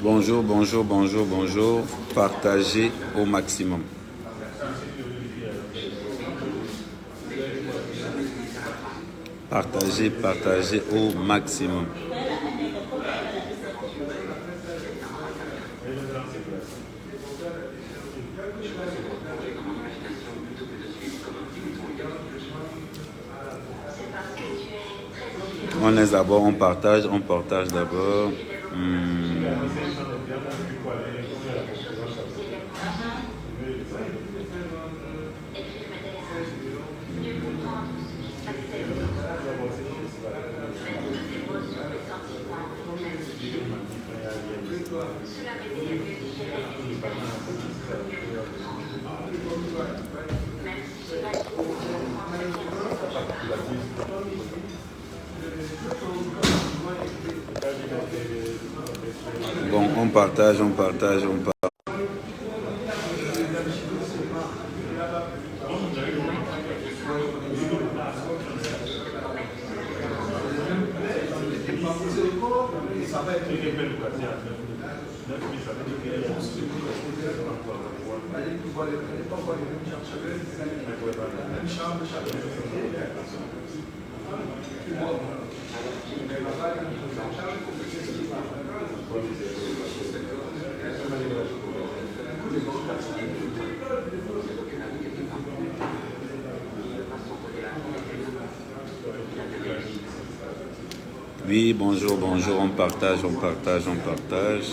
Bonjour, bonjour, bonjour, bonjour. Partagez au maximum. Partagez, partagez au maximum. On est d'abord, on partage d'abord. Bon, on partage, on partage, on partage. Oui, bonjour, bonjour, on partage, on partage, on partage.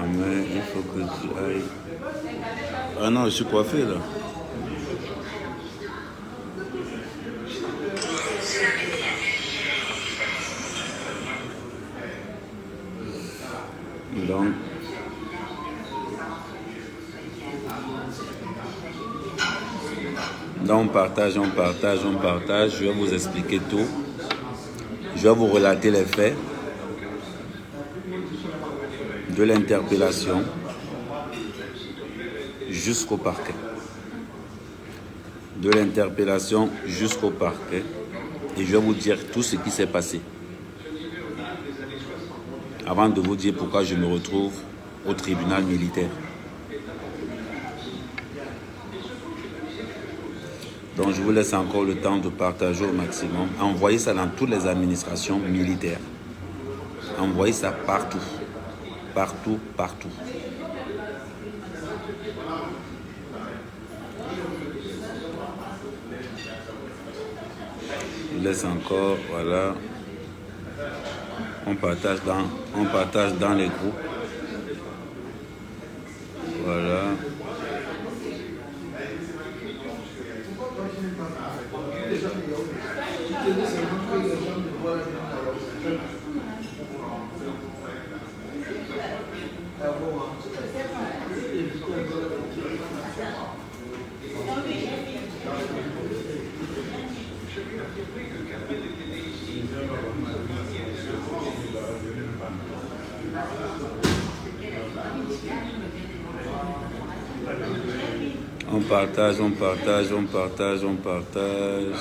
Ah mais il faut que tu ailles. Ah non, je suis coiffé là. Donc on partage, on partage, on partage. Je vais vous expliquer tout. Je vais vous relater les faits de l'interpellation jusqu'au parquet. De l'interpellation jusqu'au parquet. Et je vais vous dire tout ce qui s'est passé. Avant de vous dire pourquoi je me retrouve au tribunal militaire. Donc je vous laisse encore le temps de partager au maximum. Envoyez ça dans toutes les administrations militaires. Envoyez ça partout. Partout, partout. Je laisse encore, voilà. On partage dans les groupes. Voilà. On partage, on partage, on partage, on partage.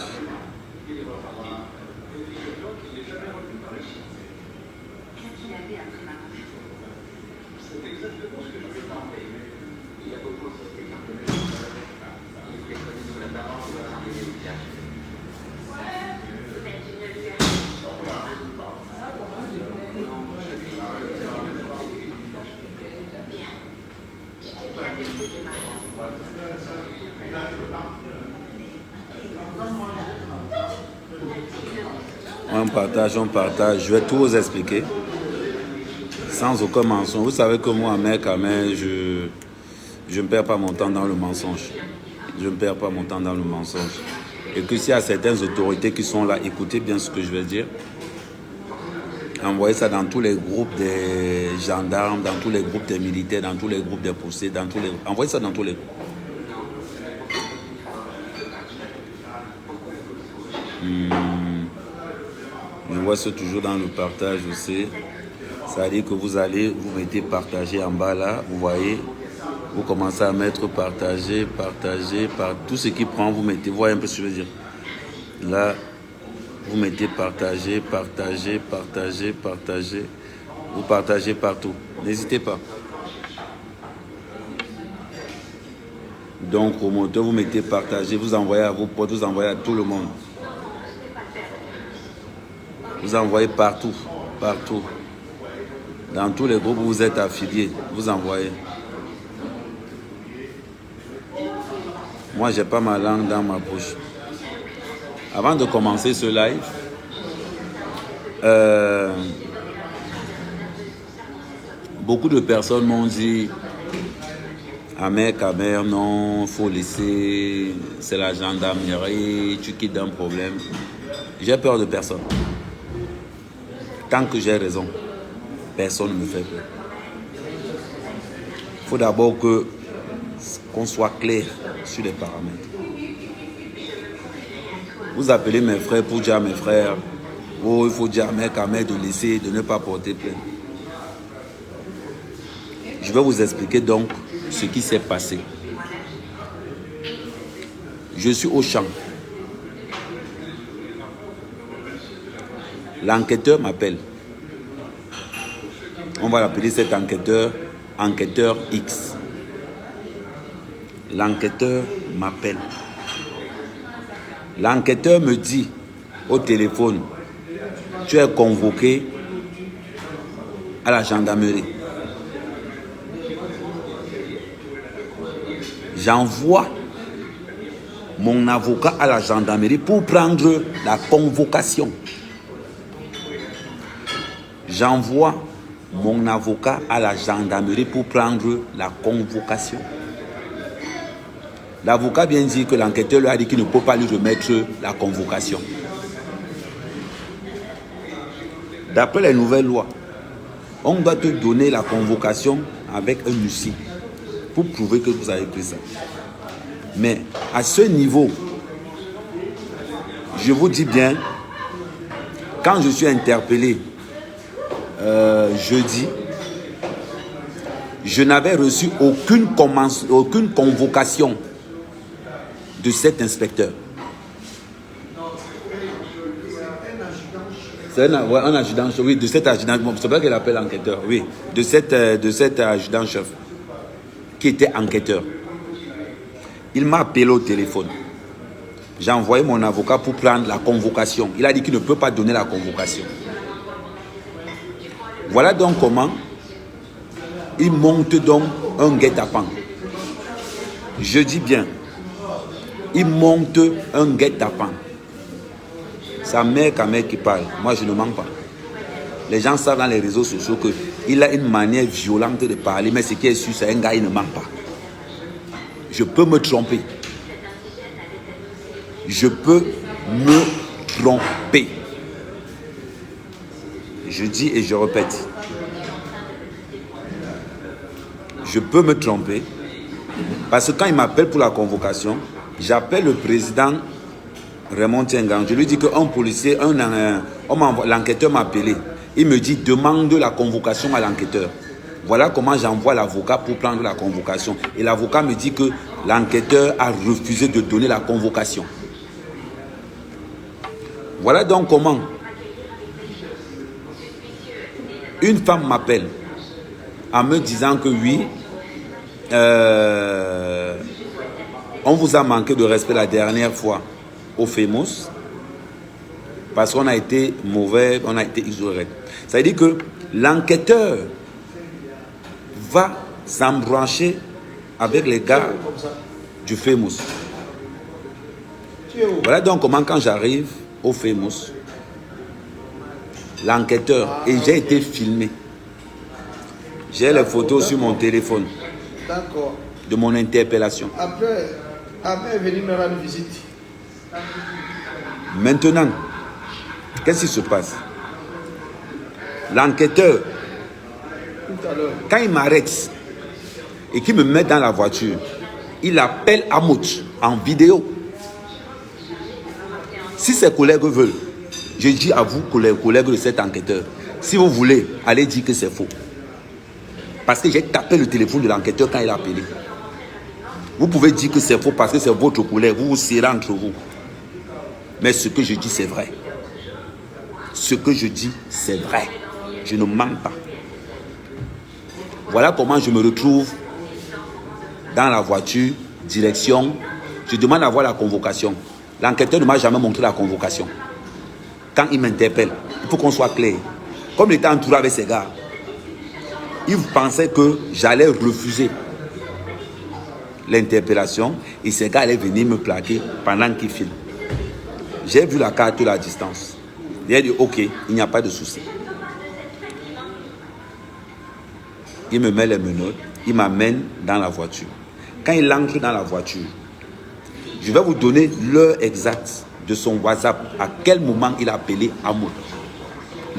On partage. Je vais tout vous expliquer. Sans aucun mensonge. Vous savez que moi, mec, je ne perds pas mon temps dans le mensonge. Je ne perds pas mon temps dans le mensonge. Et que s'il y a certaines autorités qui sont là, écoutez bien ce que je vais dire. Envoyez ça dans tous les groupes des gendarmes, dans tous les groupes des militaires, dans tous les groupes des poussés, dans tous les... Envoyez ça dans tous les groupes. Je vois ça toujours dans le partage aussi. Ça veut dire que vous allez, vous mettez partager en bas là, vous voyez, vous commencez à mettre partager, partager, par tout ce qui prend, vous mettez, vous voyez un peu ce que je veux dire. Là, vous mettez partager, partager, partager, partager. Vous partagez partout. N'hésitez pas. Donc, au moteur, vous mettez partager, vous envoyez à vos potes, vous envoyez à tout le monde. Vous envoyez partout, partout. Dans tous les groupes où vous êtes affiliés, vous envoyez. Moi, j'ai pas ma langue dans ma bouche. Avant de commencer ce live, beaucoup de personnes m'ont dit Ahmed, non, il faut laisser, c'est la gendarmerie, tu quittes un problème. J'ai peur de personne. Tant que j'ai raison, personne ne me fait peur. Il faut d'abord qu'on soit clair sur les paramètres. Vous appelez mes frères pour dire à mes frères, oh, il faut dire à Ahmed de laisser, de ne pas porter plainte. Je vais vous expliquer donc ce qui s'est passé. Je suis au champ. L'enquêteur m'appelle. On va l'appeler cet enquêteur, enquêteur X. L'enquêteur m'appelle. L'enquêteur me dit au téléphone, tu es convoqué à la gendarmerie. J'envoie mon avocat à la gendarmerie pour prendre la convocation. J'envoie mon avocat à la gendarmerie pour prendre la convocation. L'avocat vient dire que l'enquêteur lui a dit qu'il ne peut pas lui remettre la convocation. D'après les nouvelles lois, on doit te donner la convocation avec un huissier pour prouver que vous avez pris ça. Mais à ce niveau, je vous dis bien, quand je suis interpellé jeudi, je n'avais reçu aucune convocation de cet inspecteur. C'est un adjudant-chef, oui, de cet adjudant-chef, c'est pas qu'il appelle enquêteur, oui, de cet adjudant-chef qui était enquêteur. Il m'a appelé au téléphone. J'ai envoyé mon avocat pour prendre la convocation. Il a dit qu'il ne peut pas donner la convocation. Voilà donc comment il monte donc un guet-apens. Je dis bien, il monte un guet-apens. Sa mère qui parle. Moi, je ne mens pas. Les gens savent dans les réseaux sociaux qu'il a une manière violente de parler, mais ce qui est sûr, c'est un gars, il ne ment pas. Je peux me tromper. Je peux me tromper. Je dis et je répète. Je peux me tromper. Parce que quand il m'appelle pour la convocation, j'appelle le président Raymond Tiengang. Je lui dis qu'un policier, l'enquêteur m'a appelé. Il me dit, demande la convocation à l'enquêteur. Voilà comment j'envoie l'avocat pour prendre la convocation. Et l'avocat me dit que l'enquêteur a refusé de donner la convocation. Voilà donc comment une femme m'appelle en me disant que oui, on vous a manqué de respect la dernière fois au FEMOS parce qu'on a été mauvais, on a été isolé. Ça veut dire que l'enquêteur va s'embrancher avec les gars du FEMOS. Voilà donc comment quand j'arrive au FEMOS, l'enquêteur, et j'ai été filmé. J'ai les photos sur mon téléphone. D'accord. De mon interpellation. Après, elle est venue me rendre visite. Maintenant, qu'est-ce qui se passe? L'enquêteur, quand il m'arrête et qu'il me met dans la voiture, il appelle Amout en vidéo. Si ses collègues veulent, je dis à vous, collègues de cet enquêteur, si vous voulez, allez dire que c'est faux. Parce que j'ai tapé le téléphone de l'enquêteur quand il a appelé. Vous pouvez dire que c'est faux parce que c'est votre collègue, vous vous serrez entre vous. Mais ce que je dis, c'est vrai. Ce que je dis, c'est vrai. Je ne mens pas. Voilà comment je me retrouve dans la voiture, direction. Je demande à voir la convocation. L'enquêteur ne m'a jamais montré la convocation. Quand il m'interpelle, il faut qu'on soit clair. Comme il était entouré avec ces gars, il pensait que j'allais refuser l'interpellation et ces gars allaient venir me plaquer pendant qu'ils filment. J'ai vu la carte de la distance. J'ai dit ok, il n'y a pas de souci. Il me met les menottes, il m'amène dans la voiture. Quand il entre dans la voiture, je vais vous donner l'heure exacte de son WhatsApp, à quel moment il a appelé Amout.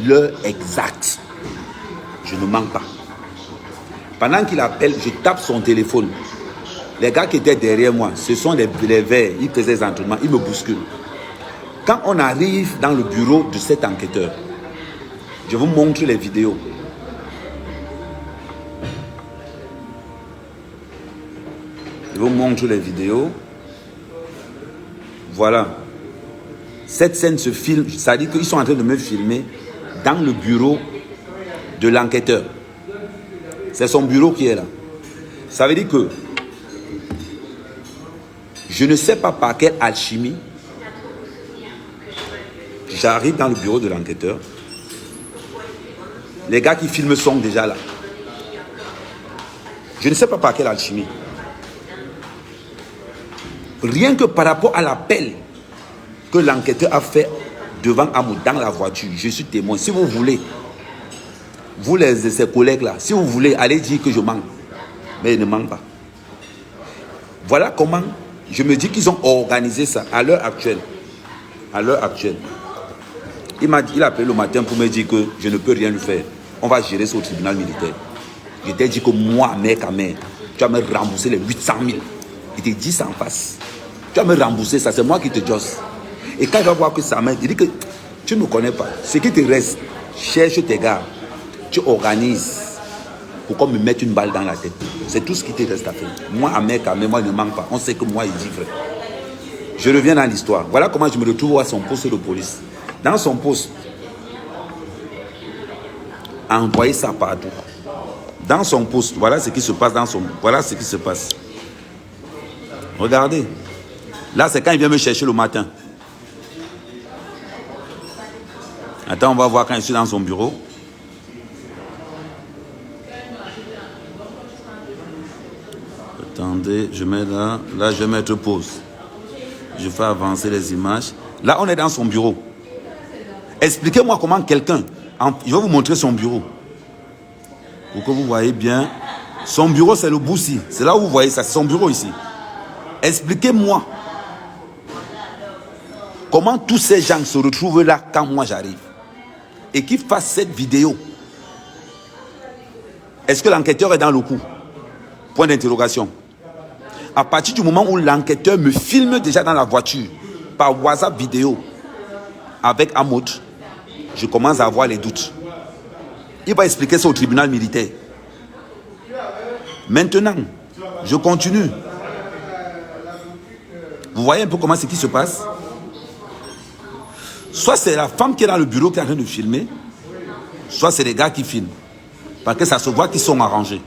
L'heure exacte. Je ne mens pas. Pendant qu'il appelle, je tape son téléphone. Les gars qui étaient derrière moi, ce sont les verts, ils faisaient des entraînements, ils me bousculent. Quand on arrive dans le bureau de cet enquêteur, je vous montre les vidéos. Je vous montre les vidéos. Voilà. Cette scène se filme, ça veut dire qu'ils sont en train de me filmer dans le bureau de l'enquêteur. C'est son bureau qui est là. Ça veut dire que je ne sais pas par quelle alchimie j'arrive dans le bureau de l'enquêteur. Les gars qui filment sont déjà là. Je ne sais pas par quelle alchimie. Rien que par rapport à l'appel que l'enquêteur a fait devant Amout dans la voiture, je suis témoin. Si vous voulez, vous ses collègues là, si vous voulez, allez dire que je mens. Mais il ne ment pas. Voilà comment je me dis qu'ils ont organisé ça à l'heure actuelle. À l'heure actuelle. Il a appelé le matin pour me dire que je ne peux rien lui faire. On va gérer ça au tribunal militaire. Je t'ai dit que moi, mec à mec, tu vas me rembourser les 800 000. Il te dit ça en face. Tu vas me rembourser ça, c'est moi qui te josse. Et quand il va voir que ça m'aide, il dit que tu ne me connais pas. Ce qui te reste, cherche tes gars. Tu organises pour qu'on me mette une balle dans la tête. C'est tout ce qui te reste à faire. Moi, à mec, moi, il ne manque pas. On sait que moi, il dit vrai. Je reviens dans l'histoire. Voilà comment je me retrouve à son poste de police. Dans son poste, envoyer ça partout. Dans son poste, voilà ce qui se passe dans son... Voilà ce qui se passe. Regardez. Là, c'est quand il vient me chercher le matin. Attends, on va voir quand je suis dans son bureau. Attendez, je mets là. Là, je vais mettre pause. Je fais avancer les images. Là, on est dans son bureau. Expliquez-moi comment quelqu'un... Je vais vous montrer son bureau. Pour que vous voyez bien. Son bureau, c'est le Boussi. C'est là où vous voyez ça. C'est son bureau ici. Expliquez-moi comment tous ces gens se retrouvent là quand moi j'arrive. Et qu'ils fassent cette vidéo. Est-ce que l'enquêteur est dans le coup? Point d'interrogation. À partir du moment où l'enquêteur me filme déjà dans la voiture, par WhatsApp vidéo, avec Amout, je commence à avoir les doutes. Il va expliquer ça au tribunal militaire. Maintenant, je continue. Vous voyez un peu comment c'est qui se passe? Soit c'est la femme qui est dans le bureau qui est en train de filmer, soit c'est les gars qui filment. Parce que ça se voit qu'ils sont arrangés.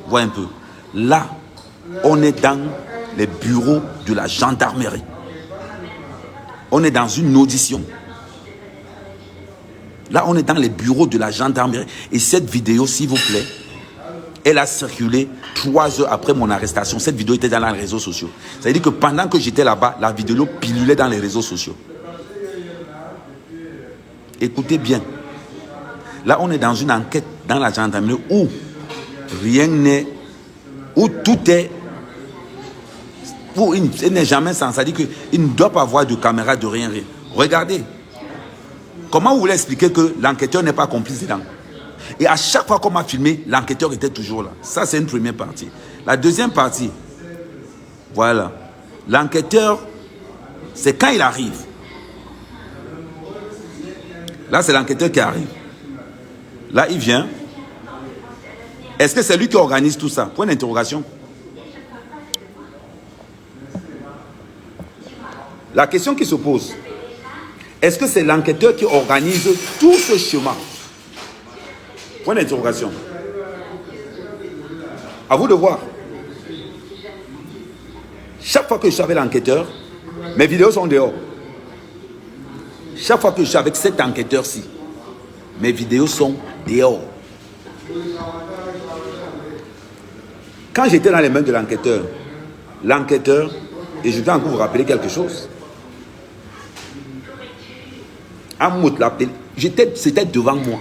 Vous voyez un peu. Là, on est dans les bureaux de la gendarmerie. On est dans une audition. Là, on est dans les bureaux de la gendarmerie. Et cette vidéo, s'il vous plaît, elle a circulé 3 heures après mon arrestation. Cette vidéo était dans les réseaux sociaux. Ça veut dire que pendant que j'étais là-bas, la vidéo pilulait dans les réseaux sociaux. Écoutez bien. Là, on est dans une enquête dans la gendarmerie où rien n'est, où tout est, où il n'est jamais sans. Ça dit qu'il ne doit pas avoir de caméra, de rien. Regardez. Comment vous voulez expliquer que l'enquêteur n'est pas complice dedans? Et à chaque fois qu'on m'a filmé, l'enquêteur était toujours là. Ça, c'est une première partie. La deuxième partie, voilà. L'enquêteur, c'est quand il arrive. Là, c'est l'enquêteur qui arrive. Là, il vient. Est-ce que c'est lui qui organise tout ça? Point d'interrogation. La question qui se pose, est-ce que c'est l'enquêteur qui organise tout ce chemin? Point d'interrogation. À vous de voir. Chaque fois que je suis avec l'enquêteur, mes vidéos sont dehors. Chaque fois que je suis avec cet enquêteur-ci, mes vidéos sont dehors. Quand j'étais dans les mains de l'enquêteur, et je vais encore vous rappeler quelque chose. C'était devant moi.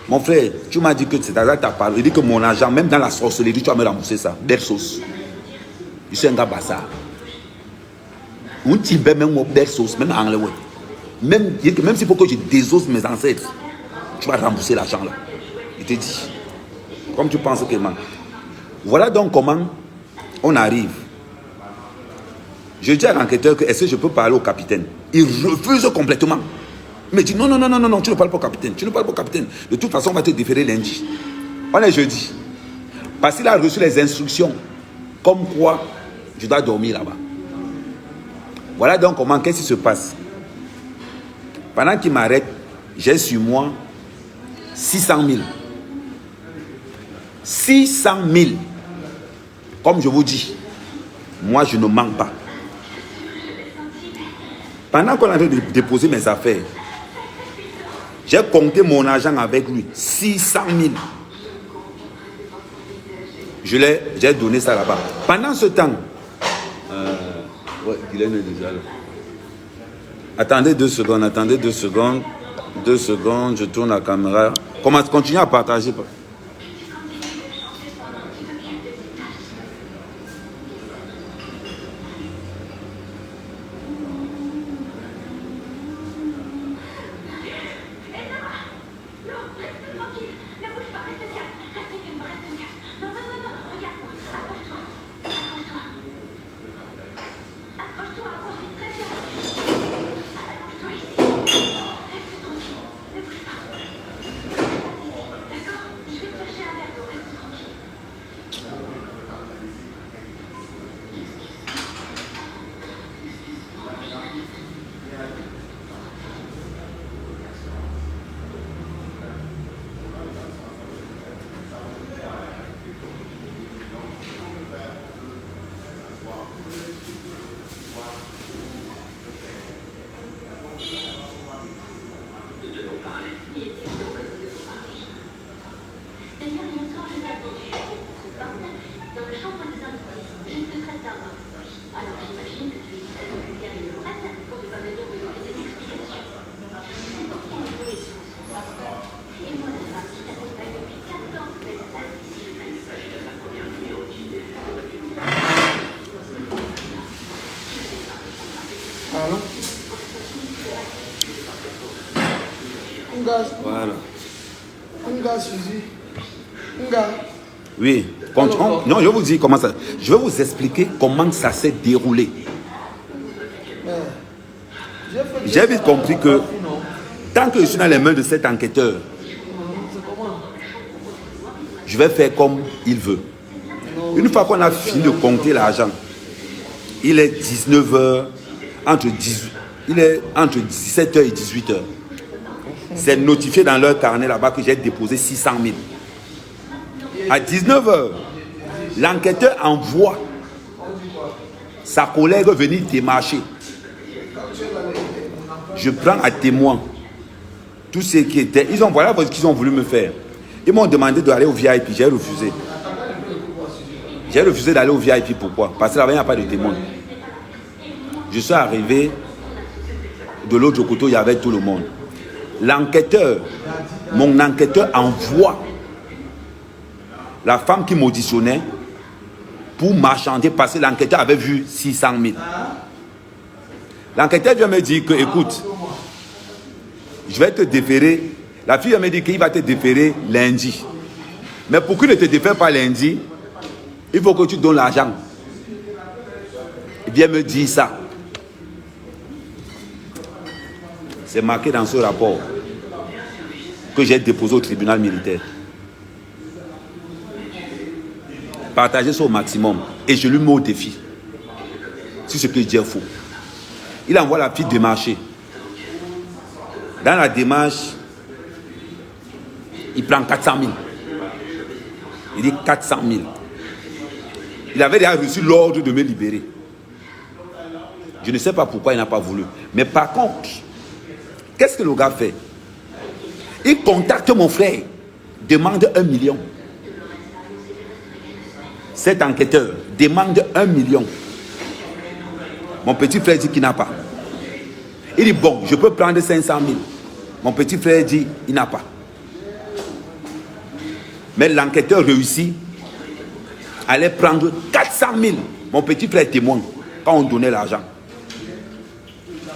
Mon frère, tu m'as dit que c'est à ta parole. Il dit que mon argent, même dans la sorcellerie, tu vas me rembourser ça. Belle sauce. Je suis un gars bazar. On t'y met même belle sauce, même en anglais. Même s'il faut que je désosse mes ancêtres, tu vas rembourser l'argent là. Il te dit. Comme tu penses que man. Voilà donc comment on arrive. Je dis à l'enquêteur que est-ce que je peux parler au capitaine? Il refuse complètement. Il me dit non, tu ne parles pas au capitaine. Tu ne parles pas au capitaine. De toute façon, on va te déférer lundi. On est jeudi. Parce qu'il a reçu les instructions. Comme quoi, je dois dormir là-bas. Voilà donc comment, qu'est-ce qui se passe. Pendant qu'il m'arrête, j'ai sur moi 600 000. 600 000. Comme je vous dis, moi je ne manque pas. Pendant qu'on avait déposé mes affaires, j'ai compté mon argent avec lui. 600 000. J'ai donné ça là-bas. Pendant ce temps, Guylaine est déjà là. Attendez 2 secondes. 2 secondes, je tourne la caméra. Continuez à partager. Voilà. Oui. Non, je vous dis comment ça. Je vais vous expliquer comment ça s'est déroulé. J'ai vite compris que tant que je suis dans les mains de cet enquêteur, je vais faire comme il veut. Une fois qu'on a fini de compter l'argent, il est 19h, il est entre 17h et 18h. C'est notifié dans leur carnet là-bas que j'ai déposé 600 000. À 19h, l'enquêteur envoie sa collègue venir démarcher. Je prends à témoin tous ceux qui étaient. Voilà ce qu'ils ont voulu me faire. Ils m'ont demandé d'aller au VIP. J'ai refusé. J'ai refusé d'aller au VIP. Pourquoi? Parce que là-bas, il n'y a pas de témoin. Je suis arrivé de l'autre côté, il y avait tout le monde. L'enquêteur, mon enquêteur envoie la femme qui m'auditionnait pour marchander parce que l'enquêteur avait vu 600 000. L'enquêteur vient me dire que, écoute, je vais te déférer. La fille me dit qu'il va te déférer lundi. Mais pour qu'il ne te défère pas lundi, il faut que tu donnes l'argent. Il vient me dire ça. C'est marqué dans ce rapport que j'ai déposé au tribunal militaire. Partagez ça au maximum. Et je lui mets au défi. Si ce que je dis est faux. Il envoie la fille démarcher. Dans la démarche, il prend 400 000. Il dit 400 000. Il avait déjà reçu l'ordre de me libérer. Je ne sais pas pourquoi il n'a pas voulu. Mais par contre, qu'est-ce que le gars fait? Il contacte mon frère, demande 1 million. Cet enquêteur demande 1 million. Mon petit frère dit qu'il n'a pas. Il dit bon, je peux prendre 500 000. Mon petit frère dit il n'a pas. Mais l'enquêteur réussit à aller prendre 400 000. Mon petit frère est témoin quand on donnait l'argent.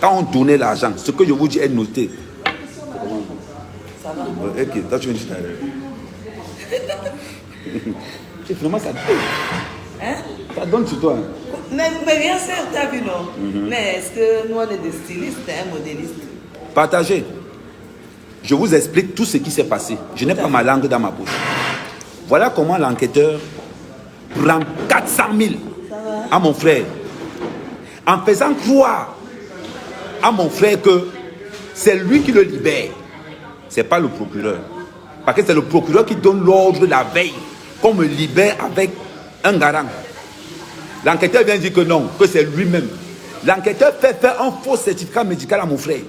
Quand on donnait l'argent, ce que je vous dis est noté. Ça va? Ok, toi tu me dis vraiment ça donne. Hein? Ça donne sur toi. Mais bien sûr, tu as vu, non? Mais est-ce que nous, on est des stylistes, un modéliste? Partagez. Je vous explique tout ce qui s'est passé. Je n'ai pas ma langue dans ma bouche. Voilà comment l'enquêteur prend 400 000 à mon frère. En faisant croire à mon frère que c'est lui qui le libère. Ce n'est pas le procureur. Parce que c'est le procureur qui donne l'ordre la veille qu'on me libère avec un garant. L'enquêteur vient dire que non, que c'est lui-même. L'enquêteur fait faire un faux certificat médical à mon frère.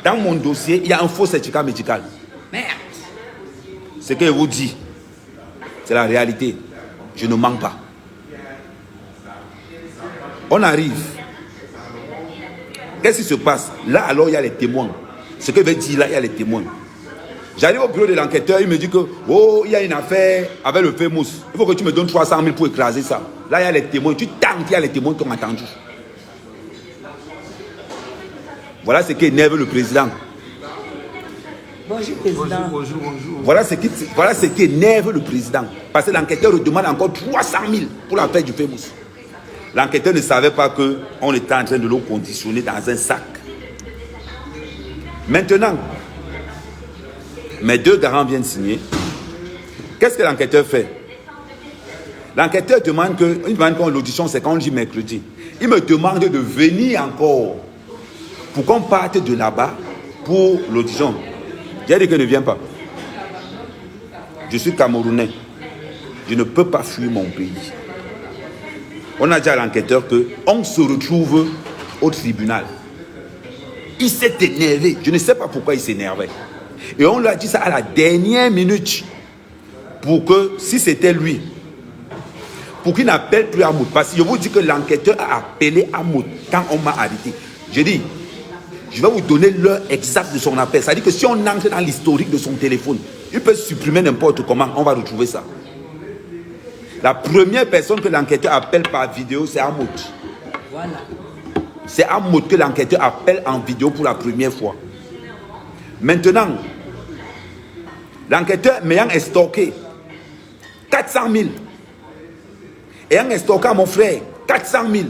Dans mon dossier, il y a un faux certificat médical. Merde. Ce que je vous dis, c'est la réalité. Je ne mens pas. On arrive. Qu'est-ce qui se passe? Là, alors, il y a les témoins. Ce que je veux dire, là, il y a les témoins. J'arrive au bureau de l'enquêteur, il me dit que, oh, il y a une affaire avec le famous. Il faut que tu me donnes 300 000 pour écraser ça. Là, il y a les témoins. Tu tentes, il y a les témoins qui ont entendu. Voilà ce qui énerve le président. Bonjour, président. Bonjour. Voilà ce qui énerve le président. Parce que l'enquêteur demande encore 300 000 pour l'affaire du famous. L'enquêteur ne savait pas qu'on était en train de le conditionner dans un sac. Maintenant, mes deux garants viennent signer. Qu'est-ce que l'enquêteur fait? L'enquêteur demande quand l'audition, c'est quand on dit mercredi. Il me demande de venir encore pour qu'on parte de là-bas pour l'audition. J'ai dit que ne viens pas. Je suis Camerounais. Je ne peux pas fuir mon pays. On a dit à l'enquêteur qu'on se retrouve au tribunal. Il s'est énervé. Je ne sais pas pourquoi il s'énervait. Et on lui a dit ça à la dernière minute. Pour que, si c'était lui, pour qu'il n'appelle plus Amoud. Parce que je vous dis que l'enquêteur a appelé Amoud quand on m'a arrêté. J'ai dit, je vais vous donner l'heure exacte de son appel. C'est-à-dire que si on entre dans l'historique de son téléphone, il peut supprimer n'importe comment, on va retrouver ça. La première personne que l'enquêteur appelle par vidéo, c'est Amoud. Voilà. C'est Amoud que l'enquêteur appelle en vidéo pour la première fois. Maintenant, l'enquêteur m'ayant stocké 400 000, ayant stocké à mon frère 400 000,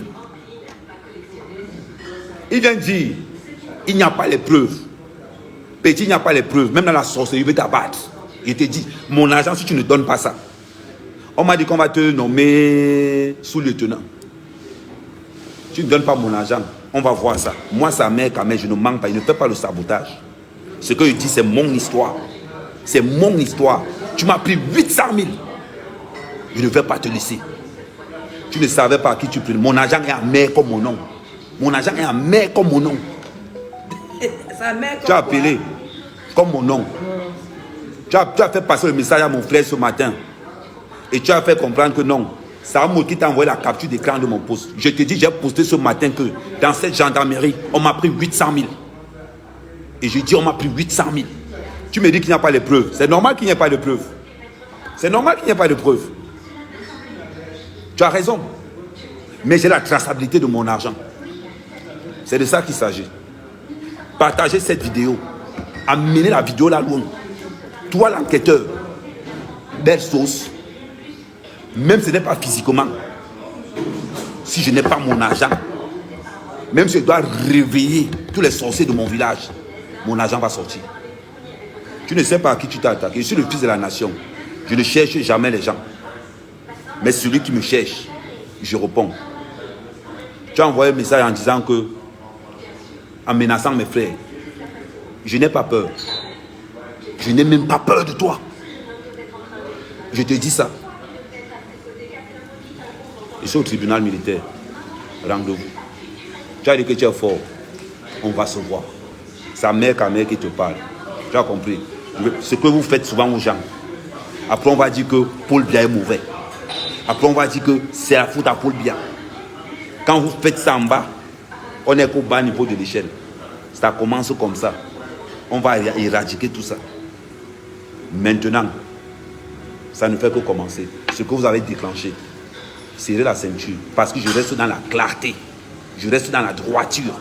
il vient dire, il n'y a pas les preuves. Petit, il n'y a pas les preuves. Même dans la sorcellerie, il veut t'abattre. Je te dis, mon argent, si tu ne donnes pas ça. On m'a dit qu'on va te nommer sous-lieutenant. Tu ne donnes pas mon argent, on va voir ça. Moi, sa mère, quand même, je ne mens pas, il ne fait pas le sabotage. Ce que je dis, c'est mon histoire. C'est mon histoire. Tu m'as pris 800 000. Je ne vais pas te laisser. Tu ne savais pas à qui tu pries. Mon argent est en mer comme mon nom. Mon argent est en mer comme mon nom. Sa mère comme Tu as appelé comme mon nom. Tu as fait passer le message à mon frère ce matin. Et tu as fait comprendre que non. C'est Amoud qui t'a envoyé la capture d'écran de mon poste. Je te dis, j'ai posté ce matin que dans cette gendarmerie, on m'a pris 800 000. Et je dis, on m'a pris 800 000. Tu me dis qu'il n'y a pas de preuves. C'est normal qu'il n'y ait pas de preuves. C'est normal qu'il n'y ait pas de preuves. Tu as raison. Mais j'ai la traçabilité de mon argent. C'est de ça qu'il s'agit. Partagez cette vidéo. Amenez la vidéo là loin. Toi, l'enquêteur, belle sauce. Même si ce n'est pas physiquement. Si je n'ai pas mon argent, même si je dois réveiller tous les sorciers de mon village, mon argent va sortir. Tu ne sais pas à qui tu t'es attaqué. Je suis le fils de la nation. Je ne cherche jamais les gens. Mais celui qui me cherche, je réponds. Tu as envoyé un message en disant que, en menaçant mes frères, je n'ai pas peur. Je n'ai même pas peur de toi. Je te dis ça. Je suis au tribunal militaire. Rendez-vous. Tu as dit que tu es fort. On va se voir. C'est sa mère qui te parle. Tu as compris. Ce que vous faites souvent aux gens. Après, on va dire que Paul Biya est mauvais. Après, on va dire que c'est la faute à Paul Biya. Quand vous faites ça en bas, on est qu'au bas niveau de l'échelle. Ça commence comme ça. On va éradiquer tout ça. Maintenant, ça ne fait que commencer. Ce que vous avez déclenché, serrez la ceinture. Parce que je reste dans la clarté. Je reste dans la droiture.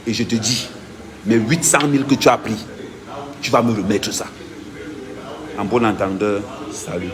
Et je te dis, mes 800 000 que tu as pris, tu vas me remettre ça. En bon entendeur, salut.